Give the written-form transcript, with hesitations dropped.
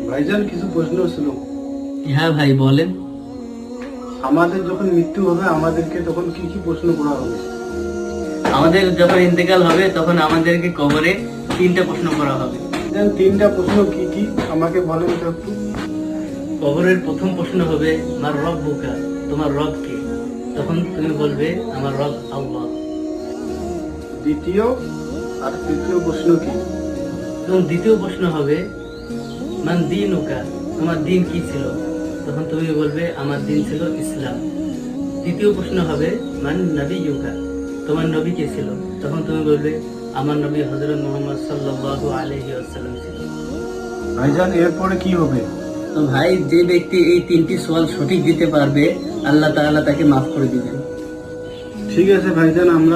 ভাইজান কিছু প্রশ্ন ছিল। হ্যাঁ ভাই বলেন। আমাদের যখন মৃত্যু হবে আমাদেরকে তখন কি কি প্রশ্ন করা হবে? আমাদের যখন ইন্তেকাল হবে তখন আমাদেরকে কবরে 3টা প্রশ্ন করা হবে। ভাইজান 3টা প্রশ্ন কি কি আমাকে বলেন তো একটু। কবরের প্রথম প্রশ্ন হবে মার রব্বুকা, তোমার রব কে? তখন তুমি বলবে আমার রব আল্লাহ। দ্বিতীয় আর তৃতীয় প্রশ্ন কি? এবং দ্বিতীয় প্রশ্ন হবে মান দীনুকা, তোমার দিন কি ছিল? তখন তুমি বলবে আমার দিন ছিল ইসলাম। তৃতীয় প্রশ্ন হবে মান নবিয়ুকা, তোমার নবী কে ছিল? তখন তুমি বলবে আমার নবী হযরত মুহাম্মদ সাল্লাল্লাহু আলাইহি ওয়াসাল্লাম ছিল। ভাইজান এরপরে কি হবে? তো ভাই, যে ব্যক্তি এই 3টি সওয়াল সঠিক দিতে পারবে আল্লাহ তাআলা তাকে মাফ করে দিবেন। ঠিক আছে ভাইজান, আমরা